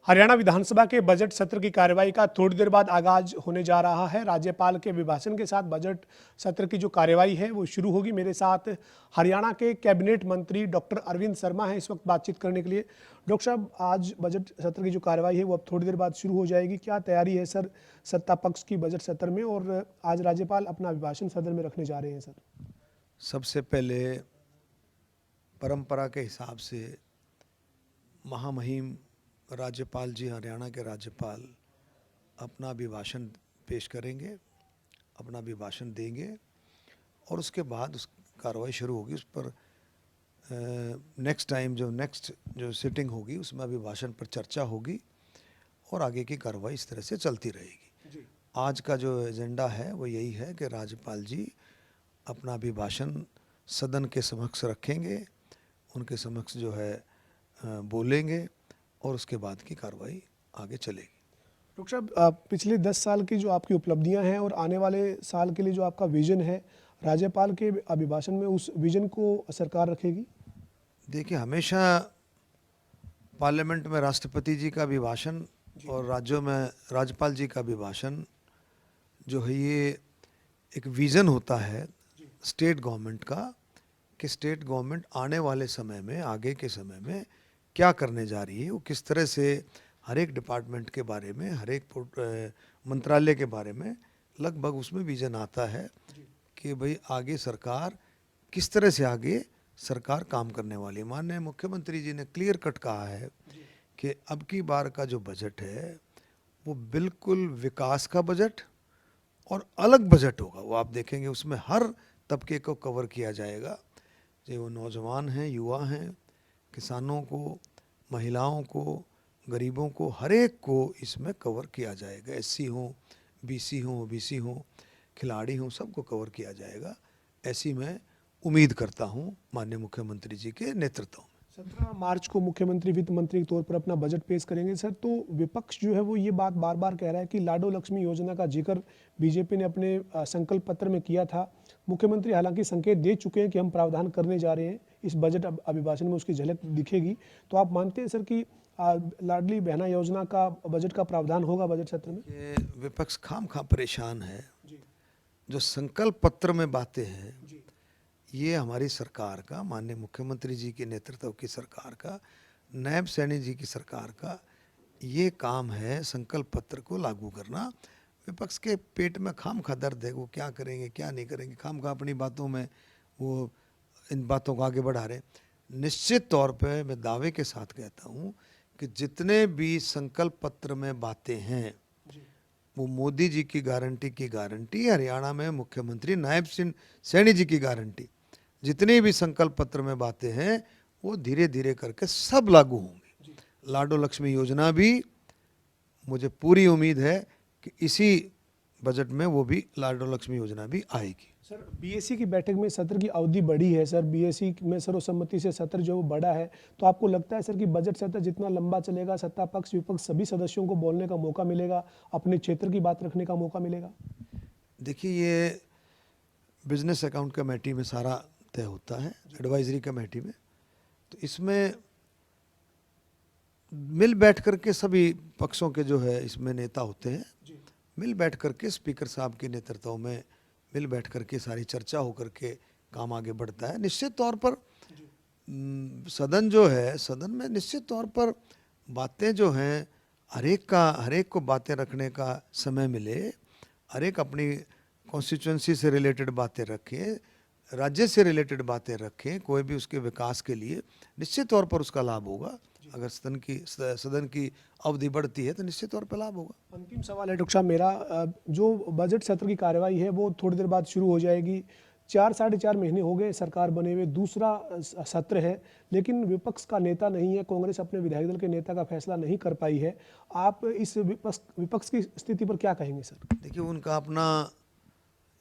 हरियाणा विधानसभा के बजट सत्र की कार्यवाही का थोड़ी देर बाद आगाज होने जा रहा है। राज्यपाल के अभिभाषण के साथ बजट सत्र की जो कार्यवाही है वो शुरू होगी। मेरे साथ हरियाणा के कैबिनेट मंत्री डॉक्टर अरविंद शर्मा हैं इस वक्त बातचीत करने के लिए। डॉक्टर साहब, आज बजट सत्र की जो कार्यवाही है वो अब थोड़ी देर बाद शुरू हो जाएगी। क्या तैयारी है सर सत्ता पक्ष की बजट सत्र में, और आज राज्यपाल अपना अभिभाषण सदन में रखने जा रहे हैं? सर, सबसे पहले परंपरा के हिसाब से महामहिम राज्यपाल जी, हरियाणा के राज्यपाल अपना अभिभाषण पेश करेंगे, अपना अभिभाषण देंगे और उसके बाद उस कार्रवाई शुरू होगी। उस पर नेक्स्ट जो सिटिंग होगी उसमें अभिभाषण पर चर्चा होगी और आगे की कार्रवाई इस तरह से चलती रहेगी। आज का जो एजेंडा है वो यही है कि राज्यपाल जी अपना अभिभाषण सदन के समक्ष रखेंगे, उनके समक्ष जो है बोलेंगे और उसके बाद की कार्रवाई आगे चलेगी। डॉक्टर साहब, पिछले 10 साल की जो आपकी उपलब्धियां हैं और आने वाले साल के लिए जो आपका विजन है, राज्यपाल के अभिभाषण में उस विजन को सरकार रखेगी? देखिए, हमेशा पार्लियामेंट में राष्ट्रपति जी का अभिभाषण और राज्यों में राज्यपाल जी का अभिभाषण जो है ये एक विज़न होता है स्टेट गवर्नमेंट का, कि स्टेट गवर्नमेंट आने वाले समय में, आगे के समय में क्या करने जा रही है, वो किस तरह से हर एक डिपार्टमेंट के बारे में, हर एक मंत्रालय के बारे में लगभग उसमें विजन आता है कि भाई आगे सरकार किस तरह से आगे सरकार काम करने वाली है। माननीय मुख्यमंत्री जी ने क्लियर कट कहा है कि अब की बार का जो बजट है वो बिल्कुल विकास का बजट और अलग बजट होगा। वो आप देखेंगे उसमें हर तबके को कवर किया जाएगा, चाहे वो नौजवान हैं, युवा हैं, किसानों को, महिलाओं को, गरीबों को, हर एक को इसमें कवर किया जाएगा। एससी हो, बीसी हो, ओबीसी हो, खिलाड़ी हो, सबको कवर किया जाएगा। ऐसी मैं उम्मीद करता हूँ माननीय मुख्यमंत्री जी के नेतृत्व में। 17 मार्च को मुख्यमंत्री वित्त मंत्री के तौर पर अपना बजट पेश करेंगे सर। तो विपक्ष जो है वो ये बात बार बार कह रहा है कि लाडो लक्ष्मी योजना का जिक्र बीजेपी ने अपने संकल्प पत्र में किया था। मुख्यमंत्री हालांकि संकेत दे चुके हैं कि हम प्रावधान करने जा रहे हैं, इस बजट अभिभाषण में उसकी झलक दिखेगी। तो आप मानते हैं सर कि लाडली बहना योजना का बजट का प्रावधान होगा बजट सत्र में? ये विपक्ष खामखा परेशान है। जो संकल्प पत्र में बातें हैं ये हमारी सरकार का, माननीय मुख्यमंत्री जी के नेतृत्व की सरकार का, नायब सैनी जी की सरकार का ये काम है संकल्प पत्र को लागू करना। विपक्ष के पेट में खामखा दर्द है, वो क्या करेंगे क्या नहीं करेंगे, खामखा अपनी बातों में वो इन बातों को आगे बढ़ा रहे। निश्चित तौर पे मैं दावे के साथ कहता हूँ कि जितने भी संकल्प पत्र में बातें हैं वो मोदी जी की गारंटी, हरियाणा में मुख्यमंत्री नायब सैनी जी की गारंटी, जितनी भी संकल्प पत्र में बातें हैं वो धीरे धीरे करके सब लागू होंगी। लाडो लक्ष्मी योजना भी मुझे पूरी उम्मीद है कि इसी बजट में वो भी लाडो लक्ष्मी योजना भी आएगी। सर, बीएससी की बैठक में सत्र की अवधि बढ़ी है सर, बीएससी में सर्वसम्मति से सत्र जो बढ़ा है, तो आपको लगता है सर कि बजट सत्र जितना लंबा चलेगा सत्ता पक्ष विपक्ष सभी सदस्यों को बोलने का मौका मिलेगा, अपने क्षेत्र की बात रखने का मौका मिलेगा? देखिए, ये बिजनेस अकाउंट कमेटी में सारा तय होता है, एडवाइजरी कमेटी में, तो इसमें मिल बैठ करके सभी पक्षों के जो है इसमें नेता होते हैं, मिल बैठ करके स्पीकर साहब के नेतृत्व में मिल बैठ करके सारी चर्चा हो करके काम आगे बढ़ता है। निश्चित तौर पर सदन जो है, सदन में निश्चित तौर पर बातें जो हैं हर एक को बातें रखने का समय मिले, हर एक अपनी कॉन्स्टिट्यूंसी से रिलेटेड बातें रखें, राज्य से रिलेटेड बातें रखें, कोई भी उसके विकास के लिए निश्चित तौर पर उसका लाभ होगा। अगर सदन की अवधि बढ़ती है तो निश्चित तौर पर लाभ होगा। अंतिम सवाल है डॉक्टर साहब मेरा, जो बजट सत्र की कार्यवाही है वो थोड़ी देर बाद शुरू हो जाएगी। 4-4.5 महीने हो गए सरकार बने हुए, दूसरा सत्र है, लेकिन विपक्ष का नेता नहीं है, कांग्रेस अपने विधायक दल के नेता का फैसला नहीं कर पाई है। आप इस विपक्ष की स्थिति पर क्या कहेंगे सर? देखिए, उनका अपना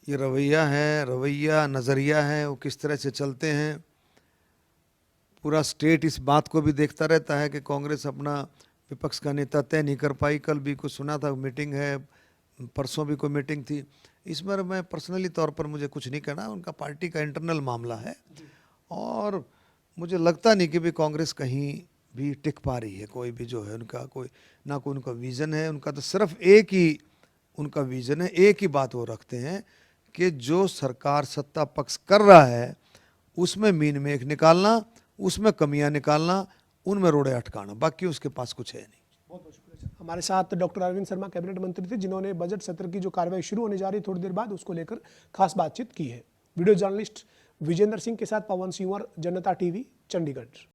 ये रवैया नज़रिया है, वो किस तरह से चलते हैं। पूरा स्टेट इस बात को भी देखता रहता है कि कांग्रेस अपना विपक्ष का नेता तय नहीं कर पाई। कल भी कुछ सुना था, मीटिंग है, परसों भी कोई मीटिंग थी। इस बार मैं पर्सनली तौर पर मुझे कुछ नहीं कहना, उनका पार्टी का इंटरनल मामला है और मुझे लगता नहीं कि भी कांग्रेस कहीं भी टिक पा रही है। कोई भी जो है उनका कोई ना कोई उनका विज़न है, उनका तो सिर्फ एक ही उनका विज़न है, एक ही बात वो रखते हैं कि जो सरकार सत्ता पक्ष कर रहा है उसमें मीन मेख निकालना, उसमें कमियां निकालना, उनमें रोड़े अटकाना, बाकी उसके पास कुछ है नहीं। बहुत बहुत शुक्रिया सर। हमारे साथ डॉक्टर अरविंद शर्मा कैबिनेट मंत्री थे, जिन्होंने बजट सत्र की जो कार्रवाई शुरू होने जा रही है थोड़ी देर बाद, उसको लेकर खास बातचीत की है। वीडियो जर्नलिस्ट विजेंद्र सिंह के साथ पवन सिंह, जनता टीवी, चंडीगढ़।